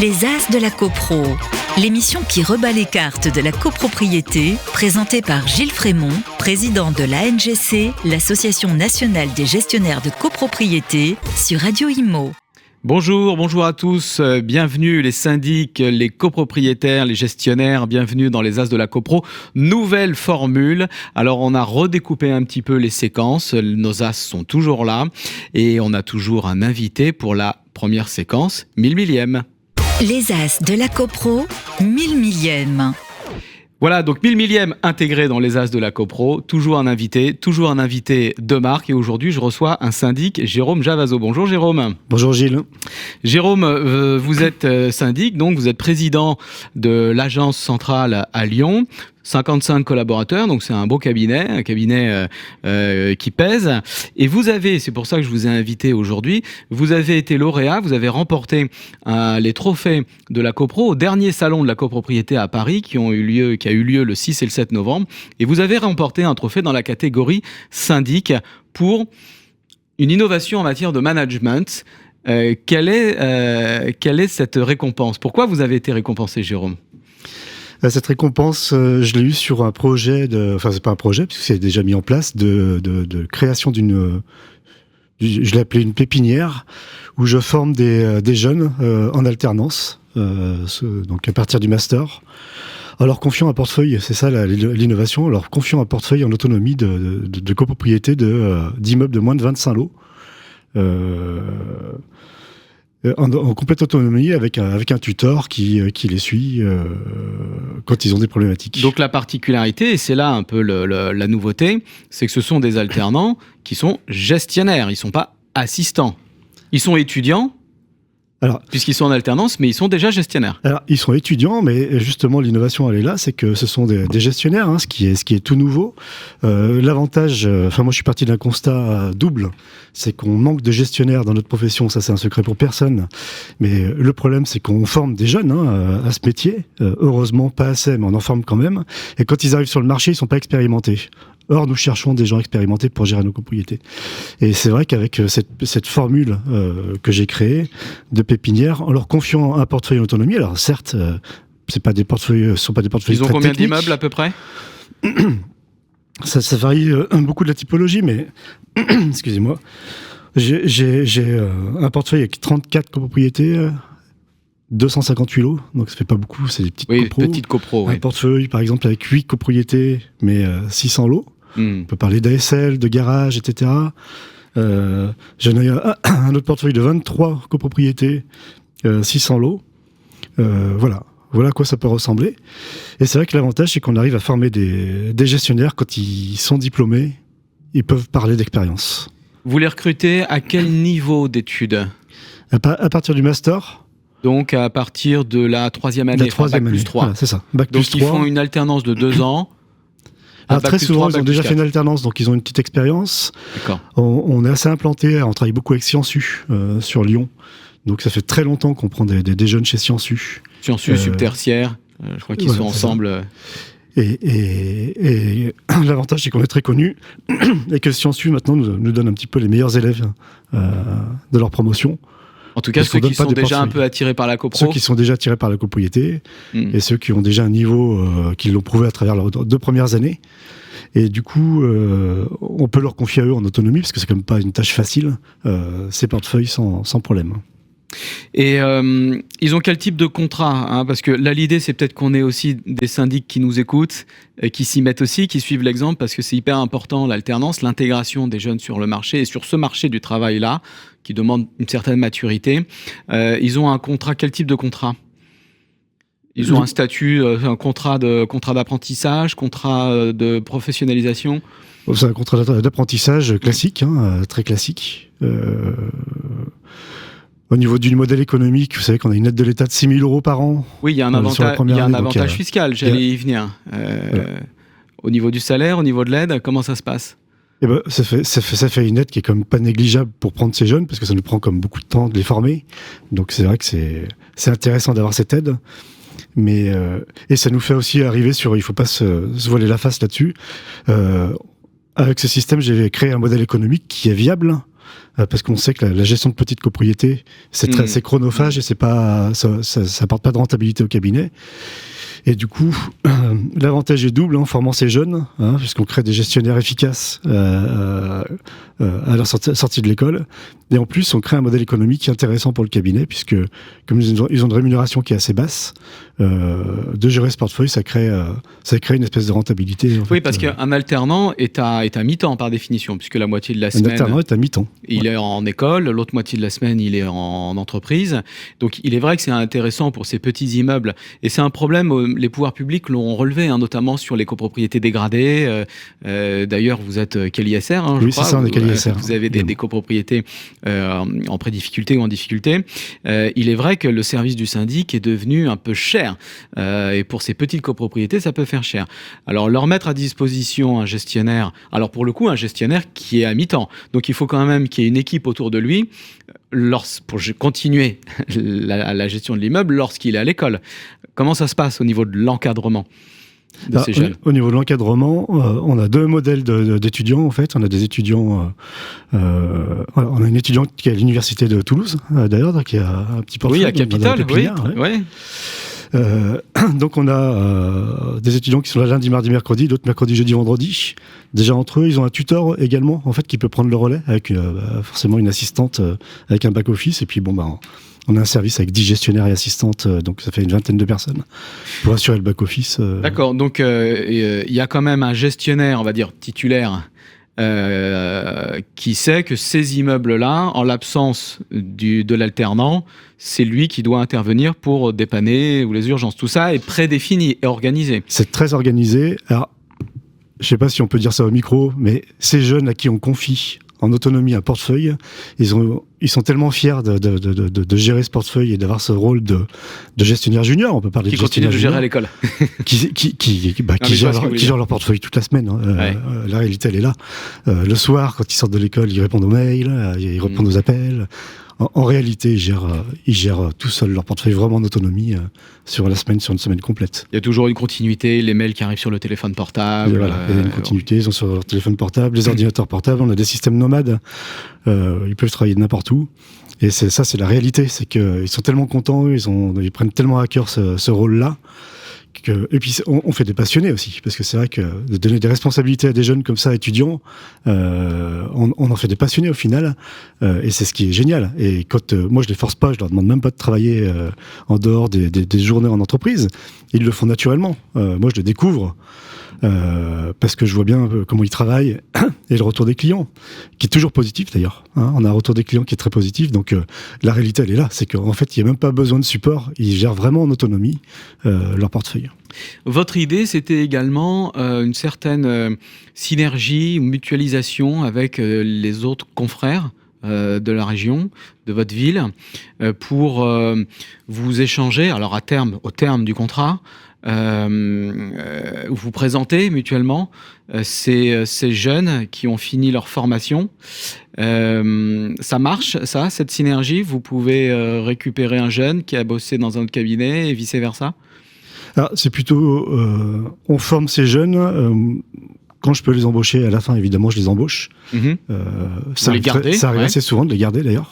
Les As de la Copro, l'émission qui rebat les cartes de la copropriété, présentée par Gilles Frémont, président de l'ANGC, l'Association nationale des gestionnaires de copropriété, sur Radio Imo. Bonjour à tous, bienvenue les syndics, les copropriétaires, les gestionnaires, bienvenue dans les As de la Copro. Nouvelle formule, alors on a redécoupé un petit peu les séquences, nos As sont toujours là et on a toujours un invité pour la première séquence, 1000 millième. Les As de la Copro, 1000 millième. Voilà, donc 1000 millième intégré dans les As de la Copro, toujours un invité de marque. Et aujourd'hui, je reçois un syndic, Jérôme Javazo. Bonjour Jérôme. Bonjour Gilles. Jérôme, vous êtes syndic, donc vous êtes président de l'agence centrale à Lyon. 55 collaborateurs, donc c'est un beau cabinet, qui pèse. Et vous avez, c'est pour ça que je vous ai invité aujourd'hui, vous avez été lauréat, vous avez remporté les trophées de la Copro au dernier salon de la copropriété à Paris qui a eu lieu le 6 et le 7 novembre. Et vous avez remporté un trophée dans la catégorie syndic pour une innovation en matière de management. Quelle est cette récompense ? Pourquoi vous avez été récompensé, Jérôme ? Cette récompense, je l'ai eue sur un projet enfin c'est pas un projet puisque c'est déjà mis en place de création je l'ai appelé une pépinière où je forme des jeunes en alternance, donc à partir du master. En leur confiant un portefeuille, c'est ça l'innovation, en leur confiant un portefeuille en autonomie de copropriété d'immeubles de moins de 25 lots. En complète autonomie avec un tuteur qui les suit quand ils ont des problématiques. Donc la particularité, et c'est là un peu la nouveauté, c'est que ce sont des alternants qui sont gestionnaires, ils ne sont pas assistants. Ils sont étudiants, puisqu'ils sont en alternance, mais ils sont déjà gestionnaires. Alors, ils sont étudiants, mais justement, l'innovation, elle est là, c'est que ce sont des gestionnaires, ce qui est tout nouveau. L'avantage, moi, je suis parti d'un constat double, c'est qu'on manque de gestionnaires dans notre profession, ça, c'est un secret pour personne. Mais le problème, c'est qu'on forme des jeunes à ce métier. Heureusement, pas assez, mais on en forme quand même. Et quand ils arrivent sur le marché, ils sont pas expérimentés. Or, nous cherchons des gens expérimentés pour gérer nos copropriétés. Et c'est vrai qu'avec cette formule que j'ai créée de pépinière, en leur confiant un portefeuille en autonomie, alors certes, ce sont pas des portefeuilles Ils ont très combien techniques. d'immeubles à peu près ? Ça varie beaucoup de la typologie, mais excusez-moi. J'ai un portefeuille avec 34 copropriétés, 258 lots, donc ça fait pas beaucoup, c'est des petites copros. Un portefeuille, par exemple, avec 8 copropriétés, mais 600 lots. On peut parler d'ASL, de garage, etc. J'en ai un autre portefeuille de 23 copropriétés, 600 lots. Voilà à quoi ça peut ressembler. Et c'est vrai que l'avantage, c'est qu'on arrive à former des gestionnaires quand ils sont diplômés, ils peuvent parler d'expérience. Vous les recrutez à quel niveau d'études ? À partir du master. Donc à partir de la troisième année, Bac plus 3. Voilà, c'est ça. Donc ils font une alternance de 2 ans. Très souvent, ils ont déjà fait une alternance, donc ils ont une petite expérience. D'accord. On est assez implanté, on travaille beaucoup avec Sciensu sur Lyon. Donc ça fait très longtemps qu'on prend des jeunes chez Sciensu. Sciensu, Subtertiaire, je crois qu'ils sont ensemble. Et l'avantage, c'est qu'on est très connus et que Sciensu, maintenant, nous donne un petit peu les meilleurs élèves de leur promotion. En tout cas, ceux qui sont déjà un peu attirés par la copro. Ceux qui sont déjà attirés par la copropriété et ceux qui ont déjà un niveau qui l'ont prouvé à travers leurs 2 premières années. Et du coup, on peut leur confier à eux en autonomie, parce que c'est quand même pas une tâche facile, ces portefeuilles sans problème. Et ils ont quel type de contrat, parce que là, l'idée, c'est peut-être qu'on ait aussi des syndics qui nous écoutent, qui s'y mettent aussi, qui suivent l'exemple, parce que c'est hyper important, l'alternance, l'intégration des jeunes sur le marché, et sur ce marché du travail-là, qui demande une certaine maturité. Ils ont un contrat, quel type de contrat ? Ils ont un statut, un contrat d'apprentissage, contrat de professionnalisation ? C'est un contrat d'apprentissage classique, très classique. Au niveau du modèle économique, vous savez qu'on a une aide de l'État de 6 000 € par an. Oui, il y a un avantage fiscal, j'allais y venir. Au niveau du salaire, au niveau de l'aide, comment ça se passe ? Ça fait une aide qui est quand même pas négligeable pour prendre ces jeunes, parce que ça nous prend comme beaucoup de temps de les former. Donc c'est vrai que c'est intéressant d'avoir cette aide. Mais et ça nous fait aussi arriver sur, il faut pas se voiler la face là-dessus. Avec ce système, j'ai créé un modèle économique qui est viable, parce qu'on sait que la gestion de petites copropriétés, c'est chronophage et ça apporte pas de rentabilité au cabinet. Et du coup, l'avantage est double en formant ces jeunes, puisqu'on crée des gestionnaires efficaces à leur sortie de l'école. Et en plus, on crée un modèle économique intéressant pour le cabinet, puisque comme ils ont une rémunération qui est assez basse, de gérer ce portefeuille, ça crée une espèce de rentabilité. Oui, parce qu'un alternant est à mi-temps par définition, puisque la moitié de la semaine... Un alternant est à mi-temps. Il est en école, l'autre moitié de la semaine, il est en entreprise. Donc, il est vrai que c'est intéressant pour ces petits immeubles. Et c'est un problème, les pouvoirs publics l'ont relevé, notamment sur les copropriétés dégradées. D'ailleurs, vous êtes CalISR, je crois. Oui, c'est ça, on est CalISR. Vous avez des copropriétés en pré-difficulté ou en difficulté. Il est vrai que le service du syndic est devenu un peu cher. Et pour ces petites copropriétés, ça peut faire cher. Alors, leur mettre à disposition un gestionnaire, alors pour le coup, un gestionnaire qui est à mi-temps. Donc, il faut quand même qu'il y ait une équipe autour de lui pour continuer la gestion de l'immeuble lorsqu'il est à l'école. Comment ça se passe au niveau de l'encadrement de ces jeunes ? Au niveau de l'encadrement, on a deux modèles d'étudiants en fait. On a des étudiants, on a une étudiante qui est à l'université de Toulouse, d'ailleurs, qui a un petit portefeuille. Oui, à Capitole, oui. Ouais. Donc on a des étudiants qui sont là lundi, mardi, mercredi, d'autres mercredi, jeudi, vendredi. Déjà entre eux, ils ont un tuteur également, en fait, qui peut prendre le relais avec forcément une assistante avec un back-office. Et puis on a un service avec 10 gestionnaires et assistantes, donc ça fait une vingtaine de personnes pour assurer le back-office. D'accord, donc il y a quand même un gestionnaire, on va dire titulaire, qui sait que ces immeubles-là, en l'absence de l'alternant, c'est lui qui doit intervenir pour dépanner ou les urgences. Tout ça est prédéfini et organisé. C'est très organisé. Alors, je ne sais pas si on peut dire ça au micro, mais ces jeunes à qui on confie en autonomie un portefeuille, ils sont tellement fiers de gérer ce portefeuille et d'avoir ce rôle de gestionnaire junior. On peut parler de gestionnaire junior. Qui continue de gérer à l'école. qui gèrent leur portefeuille toute la semaine. Ouais. La réalité, elle est là. Le soir, quand ils sortent de l'école, ils répondent aux mails, ils répondent aux appels. En réalité, ils gèrent tout seuls leur portefeuille vraiment en autonomie sur une semaine complète. Il y a toujours une continuité, les mails qui arrivent sur le téléphone portable. Voilà, il y a une continuité, ils sont sur leur téléphone portable, les ordinateurs portables, on a des systèmes nomades, ils peuvent travailler de n'importe où. Et c'est la réalité, c'est qu'ils sont tellement contents, ils prennent tellement à cœur ce rôle-là. Et puis on fait des passionnés aussi, parce que c'est vrai que de donner des responsabilités à des jeunes comme ça, étudiants, on en fait des passionnés au final, et c'est ce qui est génial. Et quand moi je les force pas, je leur demande même pas de travailler en dehors des journées en entreprise, ils le font naturellement. Moi je les découvre. Parce que je vois bien comment ils travaillent et le retour des clients, qui est toujours positif d'ailleurs. On a un retour des clients qui est très positif, donc la réalité elle est là, c'est qu'en fait il n'y a même pas besoin de support, ils gèrent vraiment en autonomie leur portefeuille. Votre idée, c'était également une certaine synergie ou mutualisation avec les autres confrères de la région, de votre ville, pour vous échanger, alors au terme du contrat, vous présentez mutuellement ces jeunes qui ont fini leur formation. Ça marche, cette synergie? Vous pouvez récupérer un jeune qui a bossé dans un autre cabinet et vice-versa? Alors, c'est plutôt... on forme ces jeunes... quand je peux les embaucher, à la fin, évidemment, je les embauche. Ça arrive assez souvent de les garder, d'ailleurs.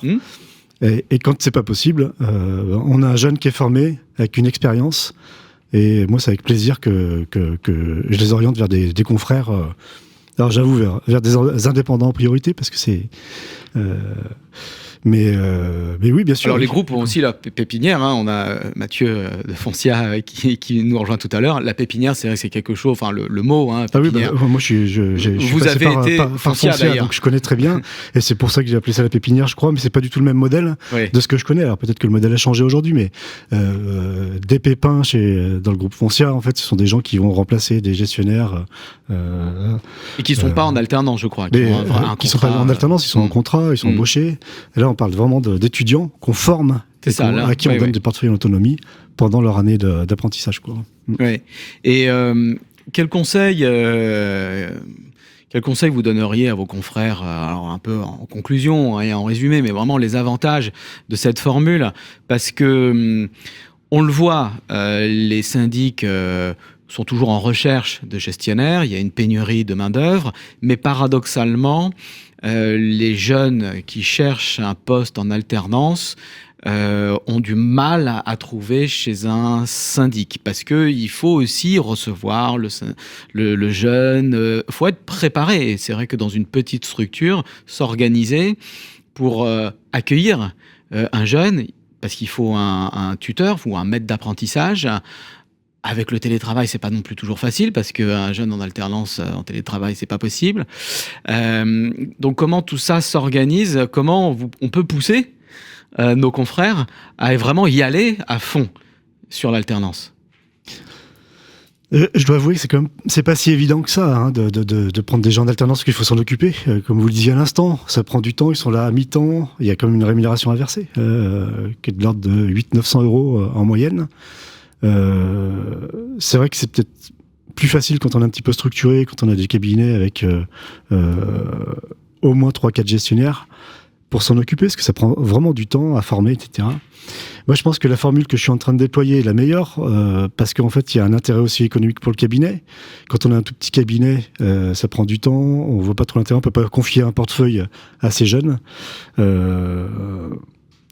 Et quand c'est pas possible, on a un jeune qui est formé avec une expérience. Et moi, c'est avec plaisir que je les oriente vers des confrères. Alors, j'avoue, vers des indépendants en priorité, parce que c'est... Mais oui, bien sûr. Alors, les groupes ont aussi la pépinière. On a Mathieu de Foncia qui nous rejoint tout à l'heure. La pépinière, c'est vrai que c'est quelque chose. Enfin, le mot, pépinière. Ah oui, moi, je suis passé par Foncia, donc je connais très bien. Et c'est pour ça que j'ai appelé ça la pépinière, je crois. Mais c'est pas du tout le même modèle de ce que je connais. Alors peut-être que le modèle a changé aujourd'hui, mais des pépins dans le groupe Foncia, en fait, ce sont des gens qui vont remplacer des gestionnaires. Et qui sont pas en alternance, je crois. Qui sont pas en alternance, ils sont en contrat, ils sont embauchés. Et là, on parle vraiment d'étudiants qu'on forme, à qui on donne des portefeuilles en autonomie pendant leur année d'apprentissage. Ouais. Et quel conseil vous donneriez à vos confrères, alors un peu en conclusion et en résumé, mais vraiment les avantages de cette formule? Parce que on le voit, les syndics sont toujours en recherche de gestionnaires, il y a une pénurie de main-d'œuvre, mais paradoxalement, les jeunes qui cherchent un poste en alternance ont du mal à trouver chez un syndic, parce qu'il faut aussi recevoir le jeune, faut être préparé. Et c'est vrai que dans une petite structure, s'organiser pour accueillir un jeune, parce qu'il faut un tuteur ou un maître d'apprentissage. Avec le télétravail, c'est pas non plus toujours facile, parce qu'un jeune en alternance en télétravail, c'est pas possible. Donc comment tout ça s'organise? Comment on peut pousser nos confrères à vraiment y aller à fond sur l'alternance? Je dois avouer que c'est pas si évident que ça, hein, de prendre des gens d'alternance, parce qu'il faut s'en occuper. Comme vous le disiez à l'instant, ça prend du temps, ils sont là à mi-temps, il y a quand même une rémunération à verser, qui est de l'ordre de 800-900 € en moyenne. C'est vrai que c'est peut-être plus facile quand on est un petit peu structuré, quand on a des cabinets avec au moins 3-4 gestionnaires pour s'en occuper, parce que ça prend vraiment du temps à former, etc. Moi, je pense que la formule que je suis en train de déployer est la meilleure, parce qu'en fait, il y a un intérêt aussi économique pour le cabinet. Quand on a un tout petit cabinet, ça prend du temps, on voit pas trop l'intérêt, on peut pas confier un portefeuille à ces jeunes.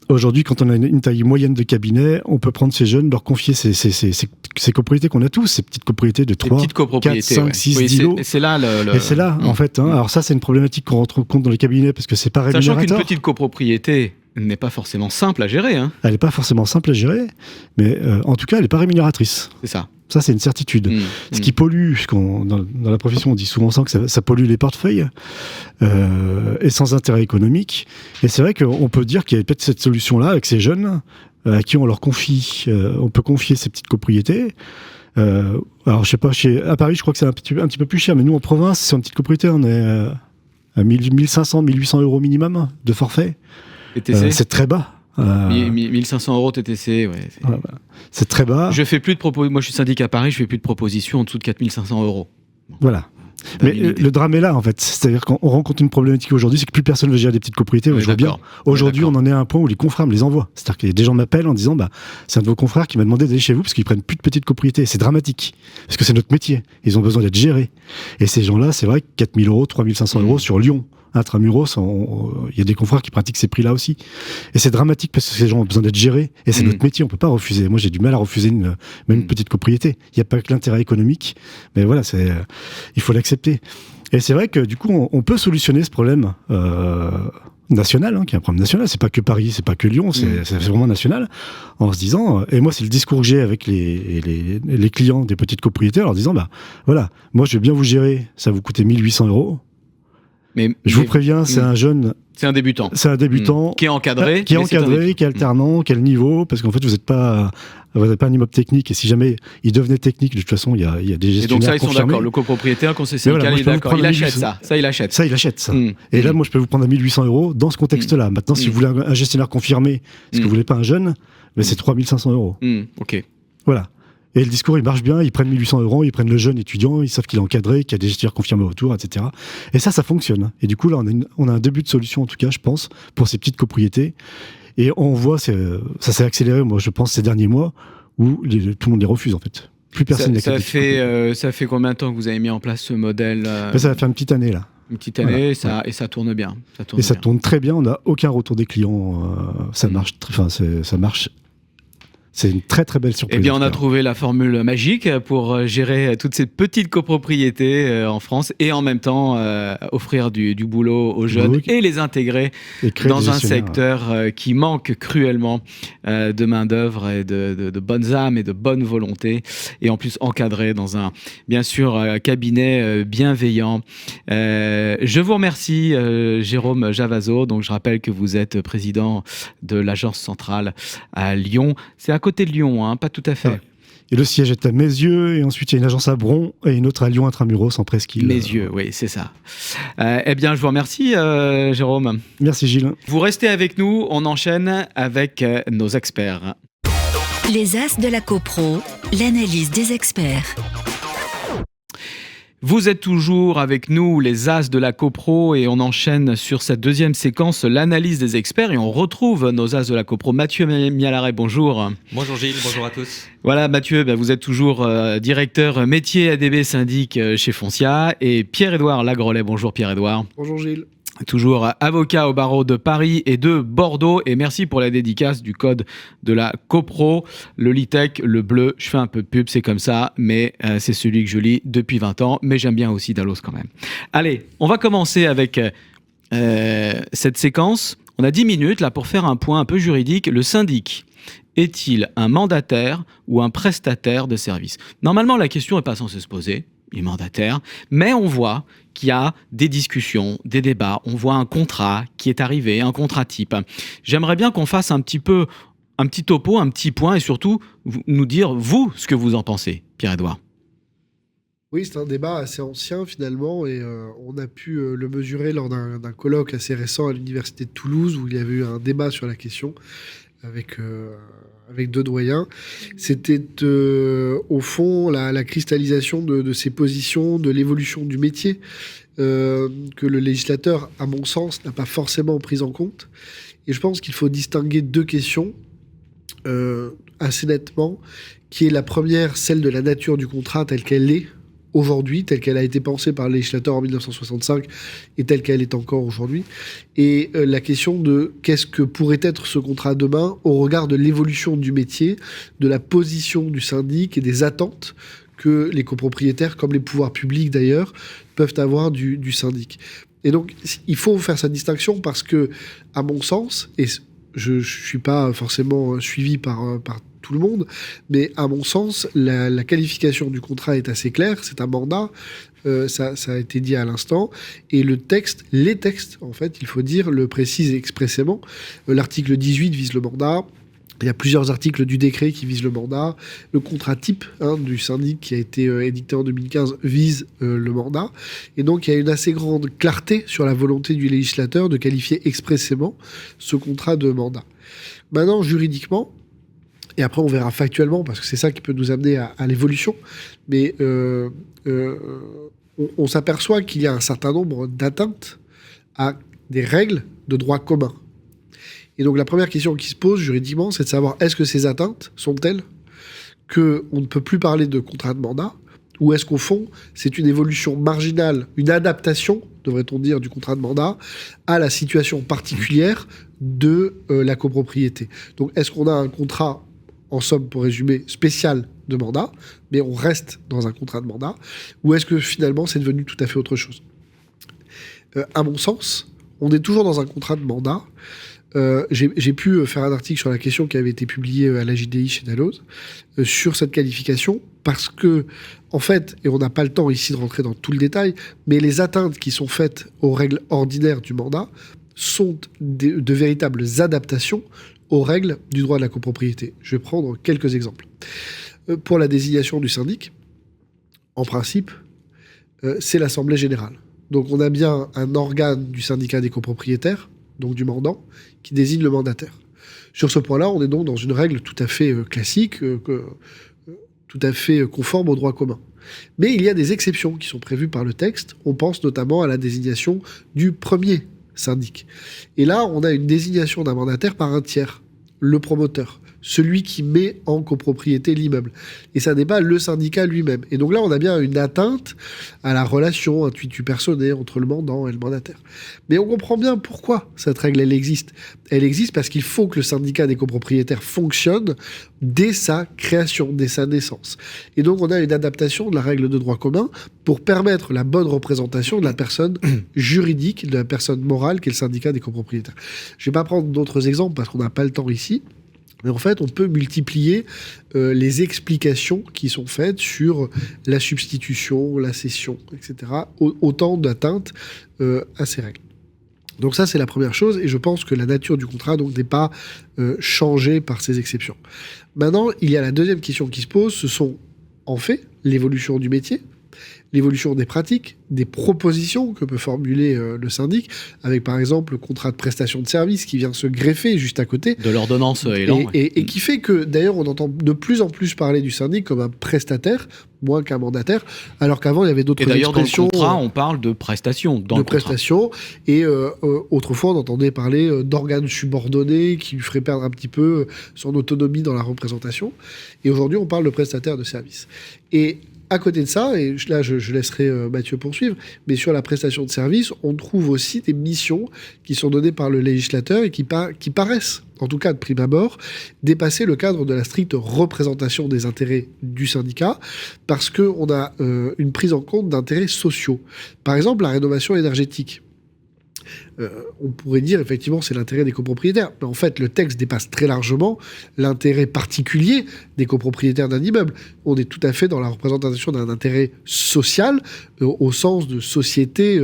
Aujourd'hui, quand on a une taille moyenne de cabinet, on peut prendre ces jeunes, leur confier ces copropriétés qu'on a tous, ces petites copropriétés de 3, 4, 5, 6, 10 lots. Et c'est là, Et c'est là, en fait. Hein. Alors ça, c'est une problématique qu'on retrouve compte dans les cabinets, parce que c'est pas rémunérateur. Sachant qu'une petite copropriété n'est pas forcément simple à gérer. Hein. Elle n'est pas forcément simple à gérer, mais en tout cas, elle n'est pas rémunératrice. C'est ça. Ça, c'est une certitude. Ce qui pollue, dans la profession, on dit souvent que ça pollue les portefeuilles, et sans intérêt économique. Et c'est vrai qu'on peut dire qu'il y a peut-être cette solution-là avec ces jeunes, à qui on leur confie, on peut confier ces petites copropriétés. Alors, je sais pas, à Paris, je crois que c'est un petit peu plus cher, mais nous, en province, sur une petite copropriété, on est à 1500, 1800 € minimum de forfait. C'est très bas. 1500 € TTC, ouais. C'est très bas. Je fais plus de moi je suis syndic à Paris, je fais plus de propositions en dessous de 4500 €. Voilà. Mais le drame est là, en fait. C'est-à-dire qu'on rencontre une problématique aujourd'hui, c'est que plus personne ne veut gérer des petites copropriétés. Je vois bien. Aujourd'hui, on en est à un point où les confrères me les envoient. C'est-à-dire que des gens m'appellent en disant, c'est un de vos confrères qui m'a demandé d'aller chez vous parce qu'ils prennent plus de petites copropriétés. C'est dramatique. Parce que c'est notre métier. Ils ont besoin d'être gérés. Et ces gens-là, c'est vrai que 4000 €, 3500 € sur Lyon, intramuros, il y a des confrères qui pratiquent ces prix-là aussi. Et c'est dramatique parce que ces gens ont besoin d'être gérés. Et c'est notre métier, on peut pas refuser. Moi, j'ai du mal à refuser même une petite copropriété. Il n'y a pas que l'intérêt économique. Mais voilà, il faut l'accepter. Et c'est vrai que du coup, on peut solutionner ce problème national, qui est un problème national. C'est pas que Paris, c'est pas que Lyon, c'est vraiment national. En se disant, et moi, c'est le discours que j'ai avec les clients des petites copropriétés, en leur disant, voilà, moi, je vais bien vous gérer, ça va vous coûter 1800 €. Mais je vous préviens, c'est un jeune. C'est un débutant. C'est un débutant. Qui est encadré. Qui est alternant, quel niveau, parce qu'en fait, vous n'êtes pas un immeuble technique, et si jamais il devenait technique, de toute façon, il y a des gestionnaires. Et donc ça, ils sont confirmés. d'accord. Le copropriétaire, conseil syndical, il est d'accord. Il achète ça. Ça, il achète. Ça, il achète ça. Et là, moi, je peux vous prendre à 1800 € dans ce contexte-là. Maintenant, si vous voulez un gestionnaire confirmé, parce que vous voulez pas un jeune, c'est 3500 €. Ok. Voilà. Et le discours, il marche bien, ils prennent 1800 €, ils prennent le jeune étudiant, ils savent qu'il est encadré, qu'il y a des gestionnaires confirmés autour, etc. Et ça fonctionne. Et du coup, là, on a un début de solution, en tout cas, je pense, pour ces petites copropriétés. Et on voit, ça s'est accéléré, moi, je pense, ces derniers mois, où tout le monde les refuse, en fait. Plus personne ça fait combien de temps que vous avez mis en place ce modèle Ça va faire une petite année, là. Une petite année, voilà. Et ça tourne bien. Ça tourne très bien, on n'a aucun retour des clients. Ça marche, ça marche. C'est une très très belle surprise. Eh bien, on a trouvé la formule magique pour gérer toutes ces petites copropriétés en France et en même temps offrir du boulot aux jeunes et les intégrer dans un secteur qui manque cruellement de main-d'œuvre et de bonnes âmes et de bonne volonté, et en plus encadré dans un, bien sûr, cabinet bienveillant. Je vous remercie, Jérôme Javazo. Donc, je rappelle que vous êtes président de l'agence centrale à Lyon. C'est à côté de Lyon, pas tout à fait. Et le siège est à Mézieux, et ensuite il y a une agence à Bron et une autre à Lyon intramuros en presqu'île. Mézieux, oui, c'est ça. Eh bien, je vous remercie, Jérôme. Merci, Gilles. Vous restez avec nous, on enchaîne avec nos experts. Les As de la CoPro, l'analyse des experts. Vous êtes toujours avec nous, les As de la CoPro, et on enchaîne sur cette deuxième séquence, l'analyse des experts, et on retrouve nos As de la CoPro. Mathieu Mialaret, bonjour. Bonjour Gilles, bonjour à tous. Voilà, Mathieu, vous êtes toujours directeur métier ADB syndic chez Foncia, et Pierre-Édouard Lagrolet. Bonjour Pierre-Édouard. Bonjour Gilles. toujours avocat au barreau de Paris et de Bordeaux. Et merci pour la dédicace du code de la CoPro, le Litech, le bleu. Je fais un peu de pub, c'est comme ça, mais c'est celui que je lis depuis 20 ans. Mais j'aime bien aussi Dallos quand même. Allez, on va commencer avec cette séquence. On a 10 minutes là pour faire un point un peu juridique. Le syndic est-il un mandataire ou un prestataire de service ? Normalement, la question n'est pas censée se poser. Il est mandataire, mais on voit qu'il y a des discussions, des débats, on voit un contrat qui est arrivé, un contrat type. J'aimerais bien qu'on fasse un petit topo, un petit point, et surtout nous dire, vous, ce que vous en pensez, Pierre-Édouard. Oui, c'est un débat assez ancien finalement, et on a pu le mesurer lors d'un colloque assez récent à l'université de Toulouse, où il y avait eu un débat sur la question avec 2 doyens. C'était au fond la cristallisation de ces positions, de l'évolution du métier, que le législateur, à mon sens, n'a pas forcément pris en compte. Et je pense qu'il faut distinguer 2 questions assez nettement, qui est la première, celle de la nature du contrat telle qu'elle est aujourd'hui, telle qu'elle a été pensée par le législateur en 1965 et telle qu'elle est encore aujourd'hui, et la question de qu'est-ce que pourrait être ce contrat demain au regard de l'évolution du métier, de la position du syndic et des attentes que les copropriétaires, comme les pouvoirs publics d'ailleurs, peuvent avoir du syndic. Et donc, il faut faire cette distinction parce que, à mon sens, et je ne suis pas forcément suivi par tout le monde, mais à mon sens, la qualification du contrat est assez claire. C'est un mandat, ça a été dit à l'instant, et les textes, en fait, il faut dire, le précisent expressément. L'article 18 vise le mandat. Il y a plusieurs articles du décret qui visent le mandat. Le contrat type du syndic qui a été édicté en 2015 vise le mandat. Et donc, il y a une assez grande clarté sur la volonté du législateur de qualifier expressément ce contrat de mandat. Maintenant, juridiquement, et après on verra factuellement, parce que c'est ça qui peut nous amener à l'évolution, mais on s'aperçoit qu'il y a un certain nombre d'atteintes à des règles de droit commun. Et donc la première question qui se pose juridiquement, c'est de savoir est-ce que ces atteintes sont telles qu'on ne peut plus parler de contrat de mandat, ou est-ce qu'au fond, c'est une évolution marginale, une adaptation, devrait-on dire, du contrat de mandat à la situation particulière de la copropriété. Donc est-ce qu'on a un contrat, en somme, pour résumer, spécial de mandat, mais on reste dans un contrat de mandat, ou est-ce que finalement c'est devenu tout à fait autre chose ? À mon sens, on est toujours dans un contrat de mandat. J'ai pu faire un article sur la question qui avait été publié à la JDI chez Dallos sur cette qualification, parce que, en fait, et on n'a pas le temps ici de rentrer dans tout le détail, mais les atteintes qui sont faites aux règles ordinaires du mandat sont de véritables adaptations aux règles du droit de la copropriété. Je vais prendre quelques exemples. Pour la désignation du syndic, en principe, c'est l'Assemblée générale. Donc on a bien un organe du syndicat des copropriétaires, donc du mandant, qui désigne le mandataire. Sur ce point-là, on est donc dans une règle tout à fait classique, tout à fait conforme au droit commun. Mais il y a des exceptions qui sont prévues par le texte. On pense notamment à la désignation du premier syndic. Et là, on a une désignation d'un mandataire par un tiers, le promoteur, celui qui met en copropriété l'immeuble. Et ça n'est pas le syndicat lui-même. Et donc là, on a bien une atteinte à la relation intuitu personae entre le mandant et le mandataire. Mais on comprend bien pourquoi cette règle, elle existe. Elle existe parce qu'il faut que le syndicat des copropriétaires fonctionne dès sa création, dès sa naissance. Et donc, on a une adaptation de la règle de droit commun pour permettre la bonne représentation de la personne juridique, de la personne morale qu'est le syndicat des copropriétaires. Je ne vais pas prendre d'autres exemples parce qu'on n'a pas le temps ici. Mais en fait, on peut multiplier les explications qui sont faites sur la substitution, la cession, etc. Autant d'atteintes à ces règles. Donc ça, c'est la première chose. Et je pense que la nature du contrat donc, n'est pas changée par ces exceptions. Maintenant, il y a la deuxième question qui se pose. Ce sont, en fait, l'évolution du métier, l'évolution des pratiques, des propositions que peut formuler le syndic, avec par exemple le contrat de prestation de service qui vient se greffer juste à côté. De l'ordonnance Elan. Et qui fait que, d'ailleurs, on entend de plus en plus parler du syndic comme un prestataire, moins qu'un mandataire, alors qu'avant, il y avait d'autres expressions. Et d'ailleurs, dans le contrat, on parle de prestations. Prestations. Et autrefois, on entendait parler d'organes subordonnés qui lui feraient perdre un petit peu son autonomie dans la représentation. Et aujourd'hui, on parle de prestataire de service. Et à côté de ça, et là je laisserai Mathieu poursuivre, mais sur la prestation de service, on trouve aussi des missions qui sont données par le législateur et qui paraissent, en tout cas de prime abord, dépasser le cadre de la stricte représentation des intérêts du syndicat, parce qu'on a une prise en compte d'intérêts sociaux. Par exemple, la rénovation énergétique. On pourrait dire effectivement c'est l'intérêt des copropriétaires, mais en fait le texte dépasse très largement l'intérêt particulier des copropriétaires d'un immeuble. On est tout à fait dans la représentation d'un intérêt social au sens de société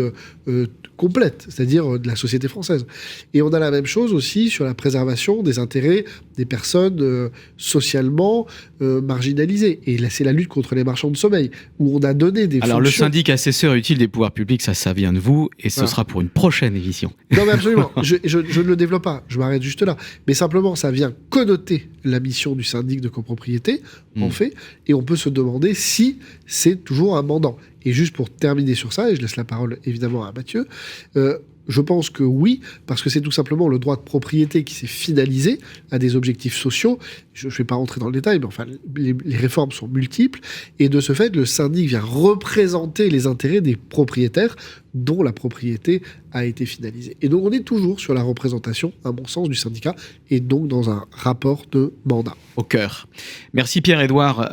complète, c'est-à-dire de la société française. Et on a la même chose aussi sur la préservation des intérêts des personnes socialement marginalisées. Et là, c'est la lutte contre les marchands de sommeil, où on a donné des Alors, fonctions... le syndic assesseur utile des pouvoirs publics, ça vient de vous, et ce sera pour une prochaine émission. Non, mais absolument. je ne le développe pas. Je m'arrête juste là. Mais simplement, ça vient connoter la mission du syndic de copropriété, en fait, et on peut se demander si c'est toujours un mandant. Et juste pour terminer sur ça, et je laisse la parole évidemment à Mathieu, je pense que oui, parce que c'est tout simplement le droit de propriété qui s'est finalisé à des objectifs sociaux. Je ne vais pas rentrer dans le détail, mais enfin, les réformes sont multiples. Et de ce fait, le syndic vient représenter les intérêts des propriétaires dont la propriété a été finalisée. Et donc, on est toujours sur la représentation, à mon sens, du syndicat, et donc dans un rapport de mandat. Au cœur. Merci Pierre-Édouard.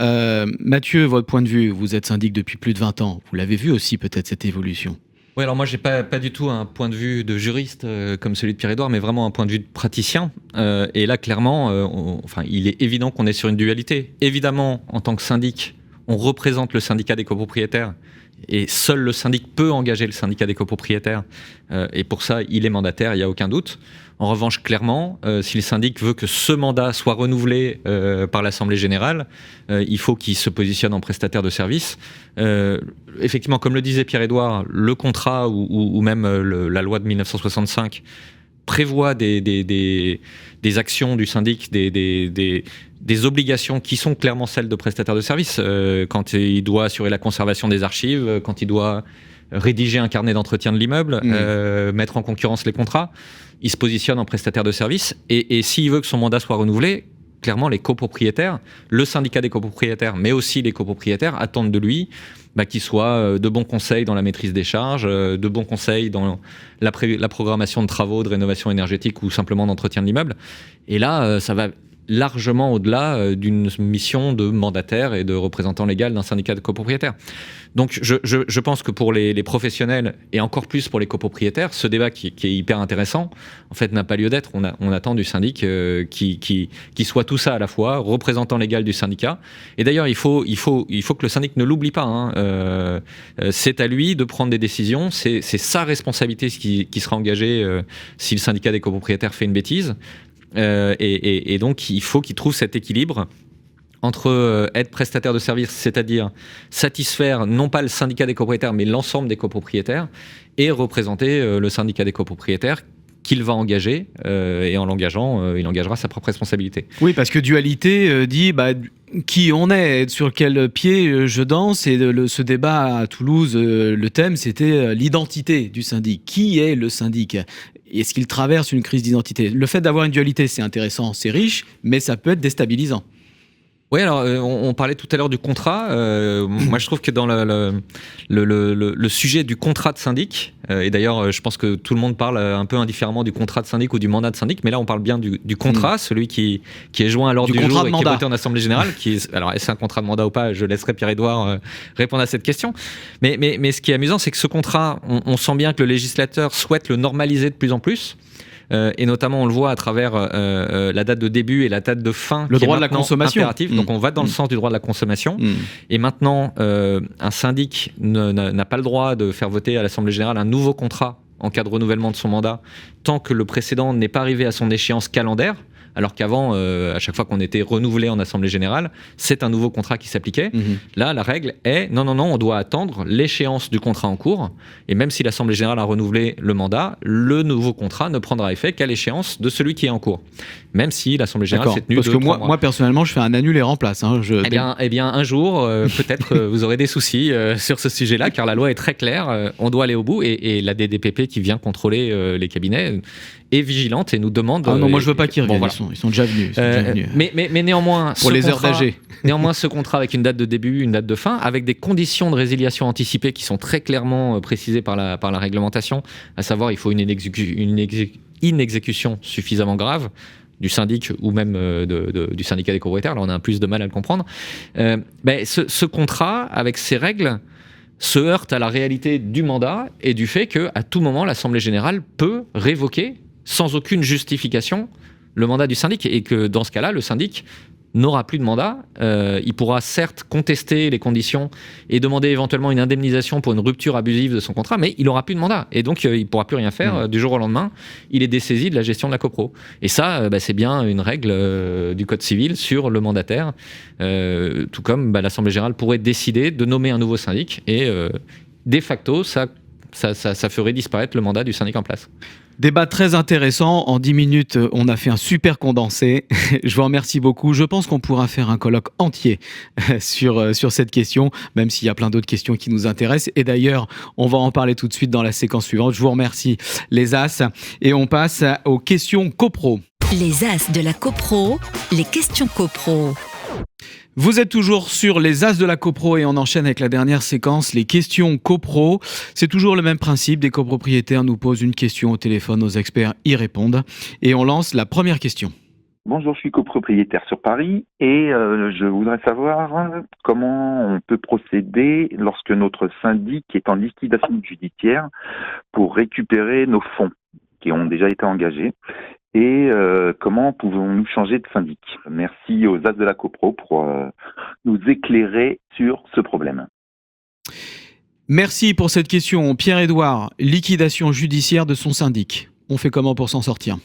Mathieu, votre point de vue, vous êtes syndic depuis plus de 20 ans. Vous l'avez vu aussi peut-être cette évolution? Oui, alors moi, j'ai pas du tout un point de vue de juriste comme celui de Pierre-Édouard, mais vraiment un point de vue de praticien. Et là, clairement, il est évident qu'on est sur une dualité. Évidemment, en tant que syndic, on représente le syndicat des copropriétaires. Et seul le syndic peut engager le syndicat des copropriétaires. Et pour ça, il est mandataire, il n'y a aucun doute. En revanche, clairement, si le syndic veut que ce mandat soit renouvelé par l'Assemblée générale, il faut qu'il se positionne en prestataire de service. Effectivement, comme le disait Pierre-Édouard, le contrat ou même la loi de 1965 prévoit des actions du syndic, des obligations qui sont clairement celles de prestataire de service. Quand il doit assurer la conservation des archives, quand il doit rédiger un carnet d'entretien de l'immeuble, mettre en concurrence les contrats, il se positionne en prestataire de service. Et s'il veut que son mandat soit renouvelé, clairement, les copropriétaires, le syndicat des copropriétaires, mais aussi les copropriétaires attendent de lui qu'il soit de bons conseils dans la maîtrise des charges, de bons conseils dans la programmation de travaux, de rénovation énergétique ou simplement d'entretien de l'immeuble. Et là, ça va largement au-delà d'une mission de mandataire et de représentant légal d'un syndicat de copropriétaires. Donc je pense que pour les professionnels et encore plus pour les copropriétaires, ce débat qui est hyper intéressant, en fait, n'a pas lieu d'être. On attend du syndic qui soit tout ça à la fois, représentant légal du syndicat. Et d'ailleurs, il faut que le syndic ne l'oublie pas. C'est à lui de prendre des décisions. C'est sa responsabilité qui sera engagée si le syndicat des copropriétaires fait une bêtise. Et donc, il faut qu'il trouve cet équilibre entre être prestataire de service, c'est-à-dire satisfaire non pas le syndicat des copropriétaires, mais l'ensemble des copropriétaires, et représenter le syndicat des copropriétaires qu'il va engager, et en l'engageant, il engagera sa propre responsabilité. Oui, parce que dualité dit qui on est, sur quel pied je danse, et ce débat à Toulouse, le thème c'était l'identité du syndic. Qui est le syndic ? Est-ce qu'il traverse une crise d'identité ? Le fait d'avoir une dualité, c'est intéressant, c'est riche, mais ça peut être déstabilisant. Oui, alors on parlait tout à l'heure du contrat. Moi, je trouve que dans le sujet du contrat de syndic, et d'ailleurs, je pense que tout le monde parle un peu indifféremment du contrat de syndic ou du mandat de syndic, mais là, on parle bien du contrat, celui qui est joint à l'ordre du jour et qui est voté en Assemblée générale. Alors, est-ce un contrat de mandat ou pas ? Je laisserai Pierre-Édouard répondre à cette question. Mais ce qui est amusant, c'est que ce contrat, on sent bien que le législateur souhaite le normaliser de plus en plus. Et notamment, on le voit à travers la date de début et la date de fin. Le droit de la consommation. Impératif. Donc, on va dans le sens du droit de la consommation. Et maintenant, un syndic n'a pas le droit de faire voter à l'Assemblée générale un nouveau contrat en cas de renouvellement de son mandat tant que le précédent n'est pas arrivé à son échéance calendaire. Alors qu'avant, à chaque fois qu'on était renouvelé en Assemblée générale, c'est un nouveau contrat qui s'appliquait. Là, la règle est non, on doit attendre l'échéance du contrat en cours. Et même si l'Assemblée générale a renouvelé le mandat, le nouveau contrat ne prendra effet qu'à l'échéance de celui qui est en cours. Même si l'Assemblée générale s'est tenue parce que moi, personnellement, je fais un annule et remplace. Eh bien, un jour, peut-être vous aurez des soucis sur ce sujet-là, car la loi est très claire. On doit aller au bout. Et la DDPP qui vient contrôler les cabinets est vigilante et nous demande... Ah non, moi je veux pas qu'ils reviennent, voilà. ils sont déjà venus. Mais néanmoins... Pour les heures d'AG. Néanmoins, ce contrat avec une date de début, une date de fin, avec des conditions de résiliation anticipée qui sont très clairement précisées par la réglementation, à savoir il faut une inexécution suffisamment grave du syndic ou même du syndicat des copropriétaires, là on a un plus de mal à le comprendre. Ce contrat, avec ces règles, se heurte à la réalité du mandat et du fait qu'à tout moment, l'Assemblée générale peut révoquer, sans aucune justification, le mandat du syndic, et que dans ce cas-là, le syndic n'aura plus de mandat. Il pourra certes contester les conditions et demander éventuellement une indemnisation pour une rupture abusive de son contrat, mais il n'aura plus de mandat. Et donc, il ne pourra plus rien faire du jour au lendemain. Il est dessaisi de la gestion de la copro. Et ça, c'est bien une règle du Code civil sur le mandataire. Tout comme l'Assemblée générale pourrait décider de nommer un nouveau syndic. Et de facto, ça ferait disparaître le mandat du syndic en place. Débat très intéressant. En 10 minutes, on a fait un super condensé. Je vous remercie beaucoup. Je pense qu'on pourra faire un colloque entier sur cette question, même s'il y a plein d'autres questions qui nous intéressent. Et d'ailleurs, on va en parler tout de suite dans la séquence suivante. Je vous remercie, les As. Et on passe aux questions copro. Les As de la copro, les questions copro. Vous êtes toujours sur les As de la copro et on enchaîne avec la dernière séquence, les questions copro. C'est toujours le même principe, des copropriétaires nous posent une question au téléphone, nos experts y répondent. Et on lance la première question. Bonjour, je suis copropriétaire sur Paris et je voudrais savoir comment on peut procéder lorsque notre syndic est en liquidation judiciaire pour récupérer nos fonds qui ont déjà été engagés. Et comment pouvons-nous changer de syndic? Merci aux As de la copro pour nous éclairer sur ce problème. Merci pour cette question. Pierre-Édouard, liquidation judiciaire de son syndic. On fait comment pour s'en sortir?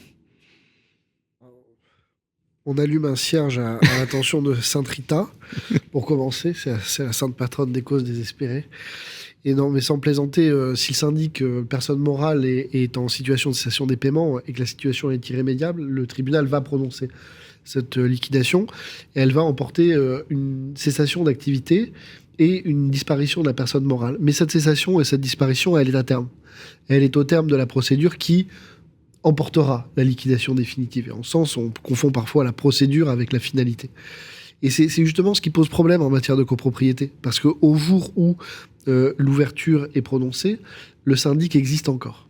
On allume un cierge à l'attention de Sainte Rita, pour commencer. C'est la sainte patronne des causes désespérées. Et non, mais sans plaisanter, si le syndic, personne morale, est en situation de cessation des paiements et que la situation est irrémédiable, le tribunal va prononcer cette liquidation et elle va emporter une cessation d'activité et une disparition de la personne morale. Mais cette cessation et cette disparition, elle est à terme. Elle est au terme de la procédure qui emportera la liquidation définitive. Et en ce sens, on confond parfois la procédure avec la finalité. Et c'est justement ce qui pose problème en matière de copropriété. Parce qu'au jour où l'ouverture est prononcée, le syndic existe encore.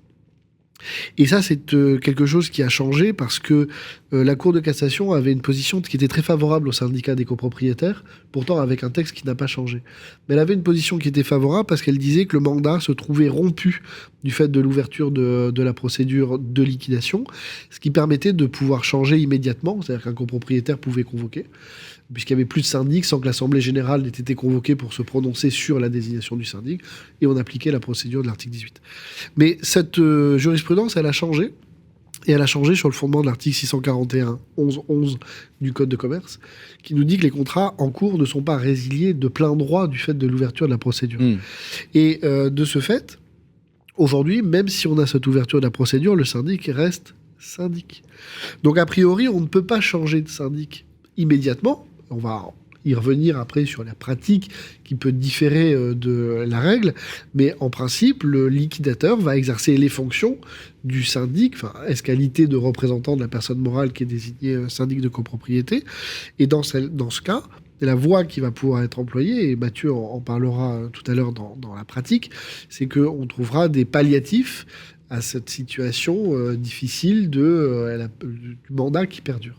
Et ça, c'est quelque chose qui a changé parce que la Cour de cassation avait une position qui était très favorable au syndicat des copropriétaires, pourtant avec un texte qui n'a pas changé. Mais elle avait une position qui était favorable parce qu'elle disait que le mandat se trouvait rompu du fait de l'ouverture de la procédure de liquidation, ce qui permettait de pouvoir changer immédiatement, c'est-à-dire qu'un copropriétaire pouvait convoquer, puisqu'il n'y avait plus de syndic sans que l'Assemblée générale n'ait été convoquée pour se prononcer sur la désignation du syndic, et on appliquait la procédure de l'article 18. Mais cette jurisprudence, elle a changé, et elle a changé sur le fondement de l'article 641-11-11 du Code de commerce, qui nous dit que les contrats en cours ne sont pas résiliés de plein droit du fait de l'ouverture de la procédure. Et de ce fait, aujourd'hui, même si on a cette ouverture de la procédure, le syndic reste syndic. Donc a priori, on ne peut pas changer de syndic immédiatement. On va y revenir après sur la pratique qui peut différer de la règle, mais en principe, le liquidateur va exercer les fonctions du syndic, est-ce qualité de représentant de la personne morale qui est désignée syndic de copropriété, et dans ce cas, la voie qui va pouvoir être employée, et Mathieu en parlera tout à l'heure dans la pratique, c'est qu'on trouvera des palliatifs à cette situation difficile du mandat qui perdure.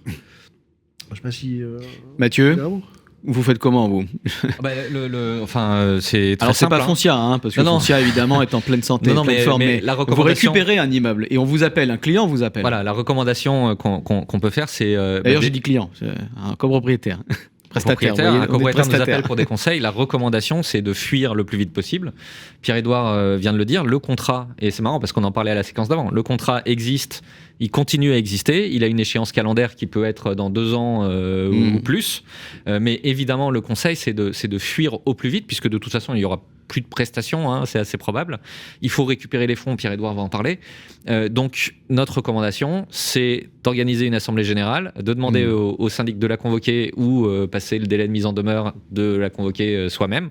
Je sais pas si... Mathieu, vous faites comment, vous? C'est très Alors, c'est simple, pas Foncia, parce que Foncia, évidemment, est en pleine santé, en pleine forme, mais la vous recommandation... récupérez un immeuble et on vous appelle, un client vous appelle. Voilà, la recommandation qu'on peut faire, c'est... D'ailleurs, j'ai dit client, un copropriétaire. Prestataire, un copropriétaire nous appelle pour des conseils. La recommandation, c'est de fuir le plus vite possible. Pierre-Édouard vient de le dire, le contrat, et c'est marrant parce qu'on en parlait à la séquence d'avant, le contrat existe, il continue à exister, il a une échéance calendaire qui peut être dans 2 ans ou plus, mais évidemment, le conseil, c'est de fuir au plus vite, puisque de toute façon, il y aura plus de prestations, c'est assez probable. Il faut récupérer les fonds, Pierre-Édouard va en parler. Donc, notre recommandation, c'est d'organiser une assemblée générale, de demander au syndic de la convoquer ou passer le délai de mise en demeure de la convoquer soi-même,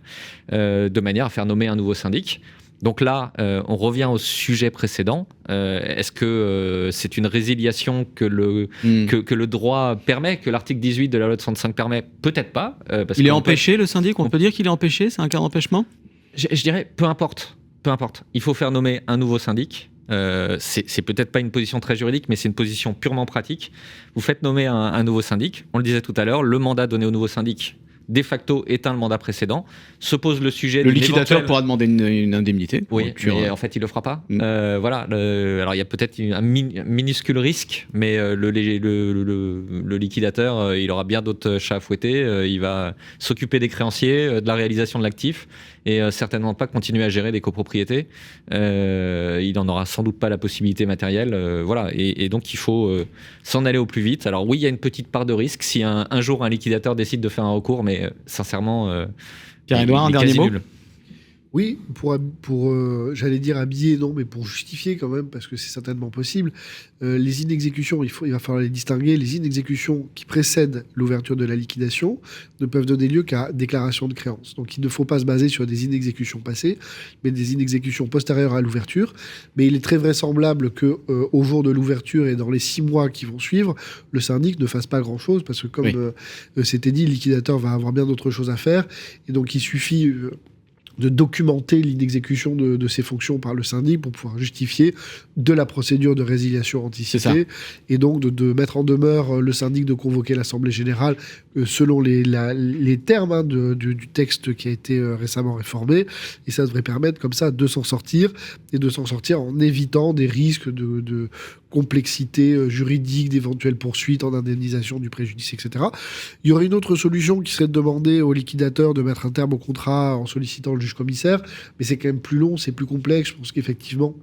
de manière à faire nommer un nouveau syndic. Donc là, on revient au sujet précédent. Est-ce que c'est une résiliation que le droit permet, que l'article 18 de la loi de 65 permet? Peut-être pas. Il est empêché, le syndic? On peut dire qu'il est empêché? C'est un cas d'empêchement? Je dirais, peu importe. Il faut faire nommer un nouveau syndic. C'est peut-être pas une position très juridique, mais c'est une position purement pratique. Vous faites nommer un nouveau syndic. On le disait tout à l'heure, le mandat donné au nouveau syndic de facto éteint le mandat précédent. Se pose le sujet. Le liquidateur pourra demander une indemnité. Oui, mais en fait, il le fera pas. Voilà. Alors, il y a peut-être un minuscule risque, mais le liquidateur, il aura bien d'autres chats à fouetter. Il va s'occuper des créanciers, de la réalisation de l'actif, et certainement pas continuer à gérer des copropriétés. Il n'en aura sans doute pas la possibilité matérielle. Voilà. Et donc, il faut s'en aller au plus vite. Alors oui, il y a une petite part de risque si un jour un liquidateur décide de faire un recours, mais sincèrement, Pierre-Édouard, un dernier mot? Oui, pour j'allais dire habiller, non, mais pour justifier quand même, parce que c'est certainement possible. Les inexécutions, il va falloir les distinguer. Les inexécutions qui précèdent l'ouverture de la liquidation ne peuvent donner lieu qu'à déclaration de créance. Donc il ne faut pas se baser sur des inexécutions passées, mais des inexécutions postérieures à l'ouverture. Mais il est très vraisemblable que au jour de l'ouverture et dans les 6 mois qui vont suivre, le syndic ne fasse pas grand-chose, parce que comme c'était dit, le liquidateur va avoir bien d'autres choses à faire. Et donc il suffit de documenter l'inexécution de ses fonctions par le syndic pour pouvoir justifier de la procédure de résiliation anticipée, et donc de mettre en demeure le syndic de convoquer l'Assemblée générale selon les termes du texte qui a été récemment réformé, et ça devrait permettre comme ça de s'en sortir, et de s'en sortir en évitant des risques de complexité juridique, d'éventuelles poursuites en indemnisation du préjudice, etc. Il y aurait une autre solution qui serait de demander au liquidateur de mettre un terme au contrat en sollicitant le juge-commissaire, mais c'est quand même plus long, c'est plus complexe. Je pense qu'effectivement,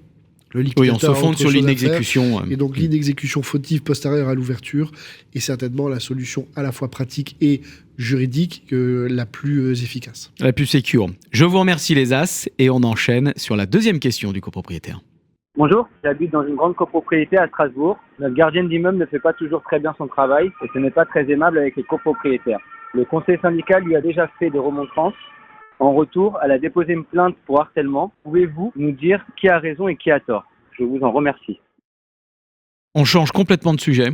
le liquidateur on se fonde sur l'inexécution. Et donc l'inexécution fautive postérieure à l'ouverture est certainement la solution à la fois pratique et juridique la plus efficace. La plus sécure. Je vous remercie les As, et on enchaîne sur la deuxième question du copropriétaire. Bonjour, j'habite dans une grande copropriété à Strasbourg. Notre gardienne d'immeuble ne fait pas toujours très bien son travail et ce n'est pas très aimable avec les copropriétaires. Le conseil syndical lui a déjà fait des remontrances. En retour, elle a déposé une plainte pour harcèlement. Pouvez-vous nous dire qui a raison et qui a tort? Je vous en remercie. On change complètement de sujet.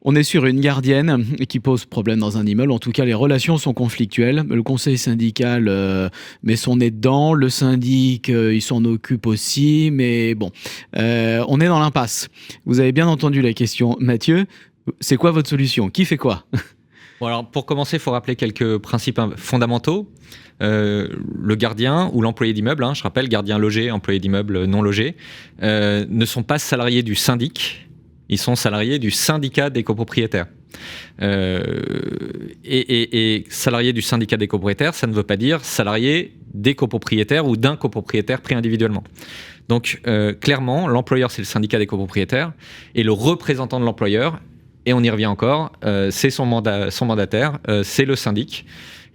On est sur une gardienne qui pose problème dans un immeuble. En tout cas, les relations sont conflictuelles. Le conseil syndical met son nez dedans. Le syndic, il s'en occupe aussi. Mais bon, on est dans l'impasse. Vous avez bien entendu la question. Mathieu, c'est quoi votre solution? Qui fait quoi? Bon, alors, pour commencer, il faut rappeler quelques principes fondamentaux. Le gardien ou l'employé d'immeuble, je rappelle, gardien logé, employé d'immeuble non logé, ne sont pas salariés du syndic. Ils sont salariés du syndicat des copropriétaires. Et salariés du syndicat des copropriétaires, ça ne veut pas dire salariés des copropriétaires ou d'un copropriétaire pris individuellement. Donc, clairement, l'employeur, c'est le syndicat des copropriétaires, et le représentant de l'employeur, et on y revient encore, c'est son mandataire, c'est le syndic.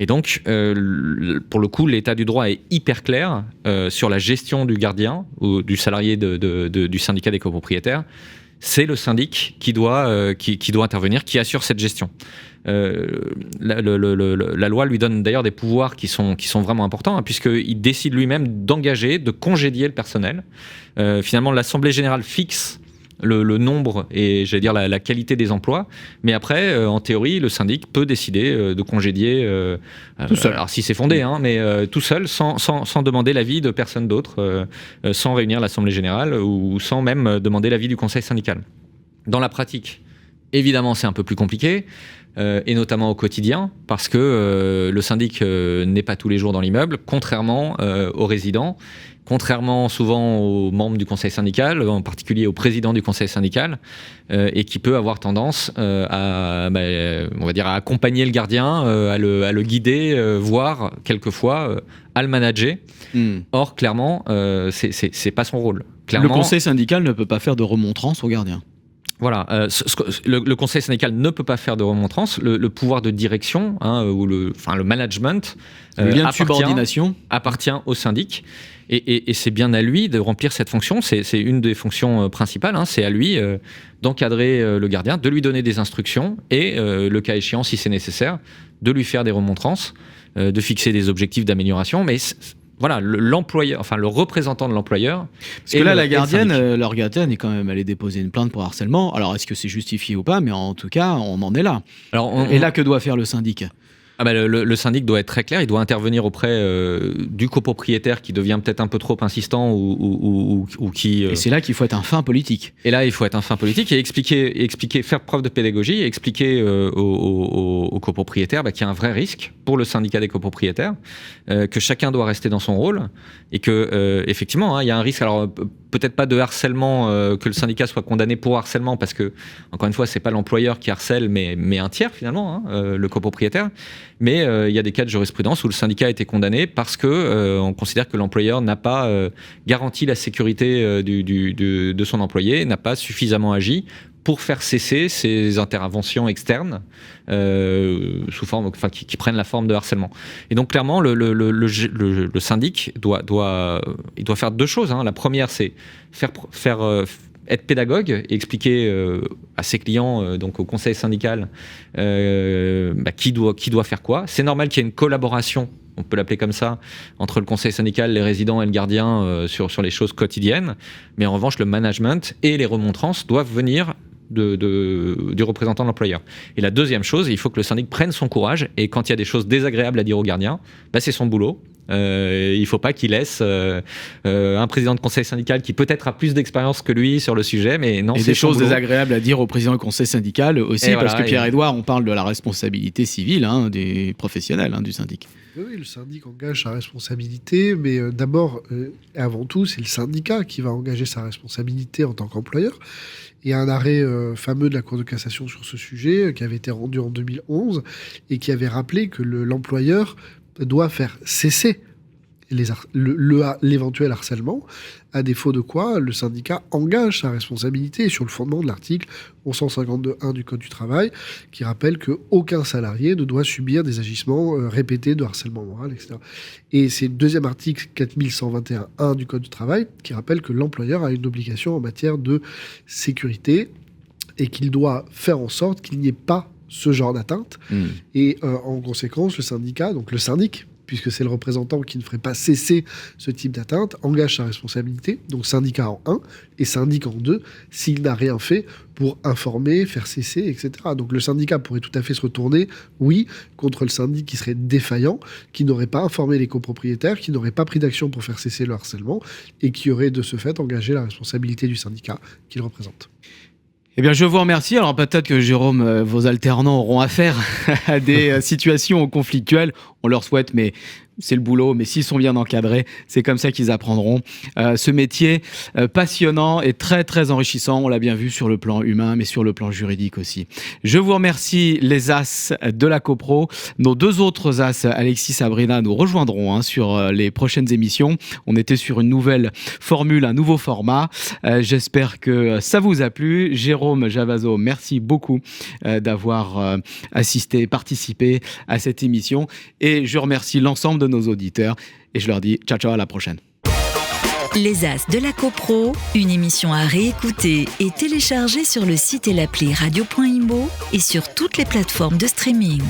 Et donc, pour le coup, l'état du droit est hyper clair sur la gestion du gardien ou du salarié du syndicat des copropriétaires. C'est le syndic qui doit intervenir, qui assure cette gestion. La loi lui donne d'ailleurs des pouvoirs qui sont vraiment importants, puisqu'il décide lui-même d'engager, de congédier le personnel. Finalement, l'Assemblée générale fixe le nombre et, j'allais dire, la qualité des emplois. Mais après, en théorie, le syndic peut décider de congédier tout seul. Alors, si c'est fondé, mais tout seul, sans demander l'avis de personne d'autre, sans réunir l'Assemblée générale ou sans même demander l'avis du conseil syndical. Dans la pratique, évidemment, c'est un peu plus compliqué, et notamment au quotidien, parce que le syndic n'est pas tous les jours dans l'immeuble, contrairement aux résidents. Contrairement souvent aux membres du conseil syndical, en particulier au président du conseil syndical, et qui peut avoir tendance à accompagner le gardien, à le guider, voire quelquefois à le manager. Or, clairement, c'est pas son rôle. Clairement, le conseil syndical ne peut pas faire de remontrance au gardien. Voilà, le conseil syndical ne peut pas faire de remontrance. Le pouvoir de direction, ou le management, le lien de subordination appartient au syndic. Et c'est bien à lui de remplir cette fonction. C'est une des fonctions principales. C'est à lui d'encadrer le gardien, de lui donner des instructions et, le cas échéant, si c'est nécessaire, de lui faire des remontrances, de fixer des objectifs d'amélioration. Mais voilà, l'employeur, enfin le représentant de l'employeur. Parce que là, la gardienne, leur gardienne est quand même allée déposer une plainte pour harcèlement. Alors, est-ce que c'est justifié ou pas? Mais en tout cas, on en est là. Alors, et là, que doit faire le syndic? Le syndic doit être très clair, il doit intervenir auprès du copropriétaire qui devient peut-être un peu trop insistant ou qui... Et c'est là qu'il faut être un fin politique. Et là, il faut être un fin politique et expliquer, faire preuve de pédagogie et expliquer aux copropriétaires qu'il y a un vrai risque pour le syndicat des copropriétaires, que chacun doit rester dans son rôle et que effectivement, il y a un risque. Alors peut-être pas de harcèlement, que le syndicat soit condamné pour harcèlement, parce que encore une fois, c'est pas l'employeur qui harcèle, mais un tiers finalement, le copropriétaire. Mais il y a des cas de jurisprudence où le syndicat a été condamné parce que on considère que l'employeur n'a pas garanti la sécurité de son employé, n'a pas suffisamment agi pour faire cesser ces interventions externes sous forme, enfin, qui prennent la forme de harcèlement. Et donc clairement, le syndic doit faire deux choses. La première, c'est être pédagogue et expliquer à ses clients, donc au conseil syndical, qui doit faire quoi. C'est normal qu'il y ait une collaboration, on peut l'appeler comme ça, entre le conseil syndical, les résidents et le gardien sur les choses quotidiennes. Mais en revanche, le management et les remontrances doivent venir du représentant de l'employeur. Et la deuxième chose, il faut que le syndic prenne son courage, et quand il y a des choses désagréables à dire au gardien, c'est son boulot. Il ne faut pas qu'il laisse un président de conseil syndical qui peut-être a plus d'expérience que lui sur le sujet, mais non, et c'est des choses boulot. Désagréables à dire au président du conseil syndical aussi, parce que Pierre-Édouard, on parle de la responsabilité civile des professionnels du syndic. Oui, le syndic engage sa responsabilité, mais d'abord, et avant tout, c'est le syndicat qui va engager sa responsabilité en tant qu'employeur. Il y a un arrêt fameux de la Cour de cassation sur ce sujet qui avait été rendu en 2011 et qui avait rappelé que l'employeur doit faire cesser l'éventuel harcèlement, à défaut de quoi le syndicat engage sa responsabilité sur le fondement de l'article 1152.1 du Code du travail, qui rappelle qu'aucun salarié ne doit subir des agissements répétés de harcèlement moral, etc. Et c'est le deuxième article 4121.1 du Code du travail qui rappelle que l'employeur a une obligation en matière de sécurité et qu'il doit faire en sorte qu'il n'y ait pas ce genre d'atteinte. Et en conséquence, le syndicat, donc le syndic, puisque c'est le représentant qui ne ferait pas cesser ce type d'atteinte, engage sa responsabilité, donc syndicat en 1 et syndic en 2, s'il n'a rien fait pour informer, faire cesser, etc. Donc le syndicat pourrait tout à fait se retourner, oui, contre le syndic qui serait défaillant, qui n'aurait pas informé les copropriétaires, qui n'aurait pas pris d'action pour faire cesser le harcèlement, et qui aurait de ce fait engagé la responsabilité du syndicat qu'il représente. Eh bien, je vous remercie. Alors, peut-être que, Jérôme, vos alternants auront affaire à des situations conflictuelles. On leur souhaite, mais c'est le boulot. Mais s'ils sont bien encadrés, c'est comme ça qu'ils apprendront. Ce métier passionnant et très, très enrichissant. On l'a bien vu sur le plan humain, mais sur le plan juridique aussi. Je vous remercie, les as de la CoPro. Nos deux autres as, Alexis, Sabrina, nous rejoindront sur les prochaines émissions. On était sur une nouvelle formule, un nouveau format. J'espère que ça vous a plu. Jérôme Javazo, merci beaucoup d'avoir assisté, participé à cette émission. Et je remercie l'ensemble de nos auditeurs et je leur dis ciao ciao, à la prochaine. Les As de la CoPro, une émission à réécouter et télécharger sur le site et l'appli radio.imo et sur toutes les plateformes de streaming.